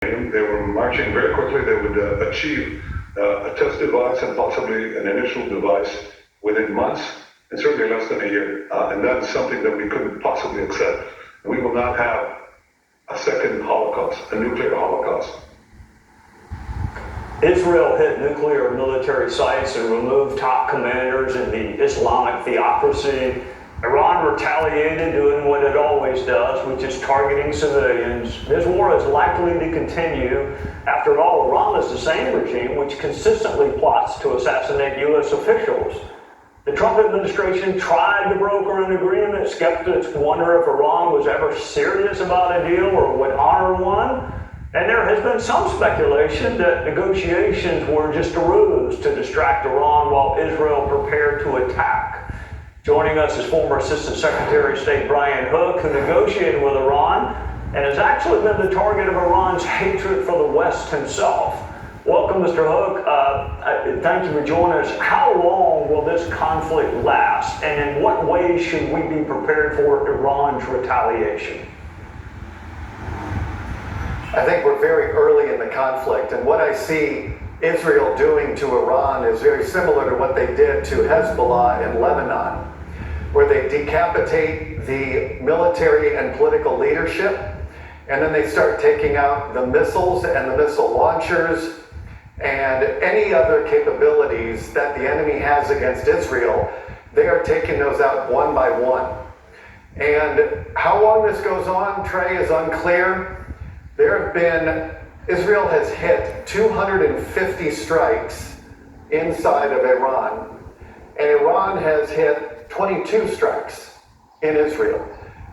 They were marching very quickly. They would achieve a test device and possibly an initial device within months, and certainly less than a year. And that is something that we couldn't possibly accept. We will not have a second Holocaust, a nuclear Holocaust. Israel hit nuclear military sites and removed top commanders in the Islamic theocracy. Iran retaliated, doing what it always does, which is targeting civilians. This war is likely to continue. After all, Iran is the same regime which consistently plots to assassinate U.S. officials. The Trump administration tried to broker an agreement. Skeptics wonder if Iran was ever serious about a deal or would honor one. And there has been some speculation that negotiations were just a ruse to distract Iran while Israel prepared to attack. Joining us is former Assistant Secretary of State Brian Hook, who negotiated with Iran and has actually been the target of Iran's hatred for the West himself. Welcome, Mr. Hook. Thank you for joining us. How long will this conflict last, and in what ways should we be prepared for Iran's retaliation? I think we're very early in the conflict, and what I see Israel doing to Iran is very similar to what they did to Hezbollah in Lebanon, where they decapitate the military and political leadership, and then they start taking out the missiles and the missile launchers and any other capabilities that the enemy has against Israel. They are taking those out one by one. And how long this goes on, Trey, is unclear. Israel has hit 250 strikes inside of Iran, and Iran has hit 22 strikes in Israel.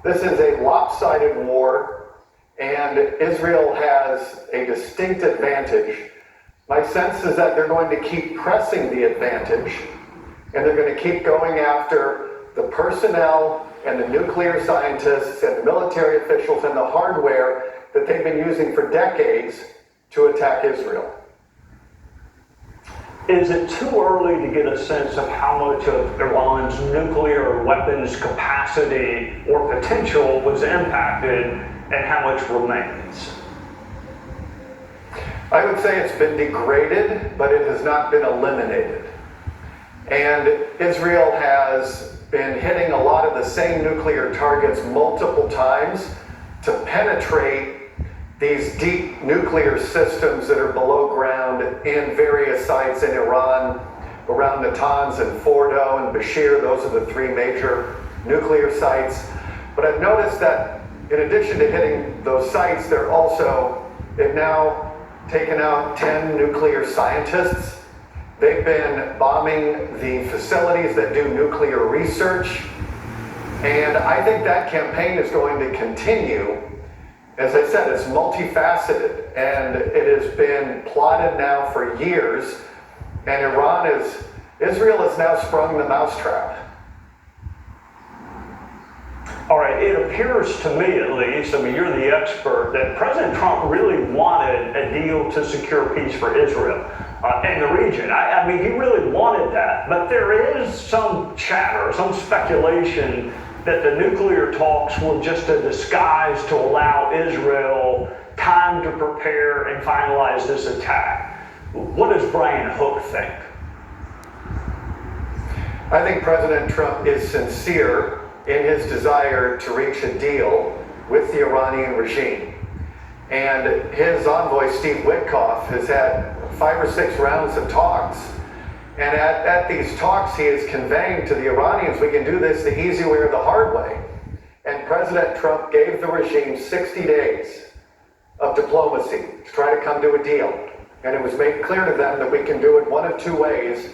This is a lopsided war, and Israel has a distinct advantage. My sense is that they're going to keep pressing the advantage, and they're going to keep going after the personnel and the nuclear scientists and the military officials and the hardware that they've been using for decades to attack Israel. Is it too early to get a sense of how much of Iran's nuclear weapons capacity or potential was impacted and how much remains? I would say it's been degraded, but it has not been eliminated. And Israel has been hitting a lot of the same nuclear targets multiple times to penetrate these deep nuclear systems that are below ground in various sites in Iran, around Natanz and Fordo and Bashir. Those are the three major nuclear sites. But I've noticed that in addition to hitting those sites, they've now taken out 10 nuclear scientists. They've been bombing the facilities that do nuclear research. And I think that campaign is going to continue. As I said, it's multifaceted, and it has been plotted now for years, and Israel has now sprung the mousetrap. All right, it appears to me at least, I mean, you're the expert, that President Trump really wanted a deal to secure peace for Israel and the region. I mean, he really wanted that, but there is some chatter, some speculation that the nuclear talks were just a disguise to allow Israel time to prepare and finalize this attack. What does Brian Hook think? I think President Trump is sincere in his desire to reach a deal with the Iranian regime. And his envoy, Steve Witkoff, has had 5 or 6 rounds of talks. And at these talks, he is conveying to the Iranians, we can do this the easy way or the hard way. And President Trump gave the regime 60 days of diplomacy to try to come to a deal. And it was made clear to them that we can do it one of 2 ways.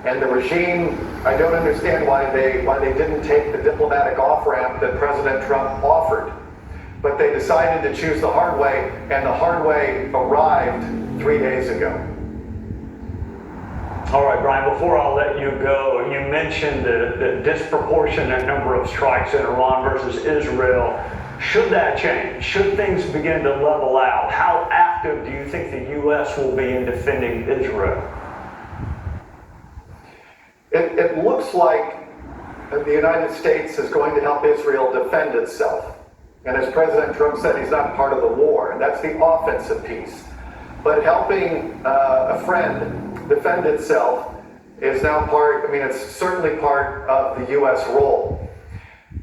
And the regime, I don't understand why they didn't take the diplomatic off-ramp that President Trump offered. But they decided to choose the hard way, and the hard way arrived 3 days ago. All right, Brian, before I'll let you go, you mentioned the disproportionate number of strikes in Iran versus Israel. Should that change? Should things begin to level out? How active do you think the U.S. will be in defending Israel? It looks like the United States is going to help Israel defend itself. And as President Trump said, he's not part of the war, and that's the offensive piece. But helping a friend defend itself is now part, I mean, it's certainly part of the U.S. role.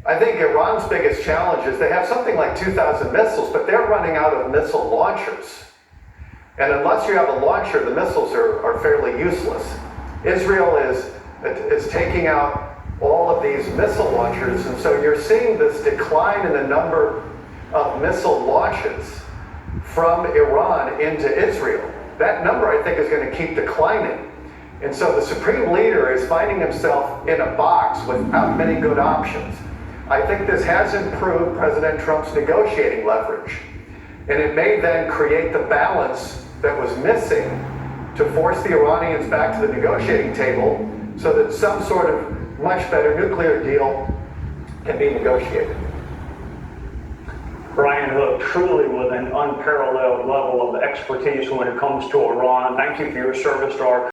I think Iran's biggest challenge is they have something like 2,000 missiles, but they're running out of missile launchers. And unless you have a launcher, the missiles are fairly useless. Israel is taking out all of these missile launchers, and so you're seeing this decline in the number of missile launches from Iran into Israel. That number, I think, is going to keep declining. And so the supreme leader is finding himself in a box without many good options. I think this has improved President Trump's negotiating leverage. And it may then create the balance that was missing to force the Iranians back to the negotiating table so that some sort of much better nuclear deal can be negotiated. Brian Hook, truly with an unparalleled level of expertise when it comes to Iran. Thank you for your service to our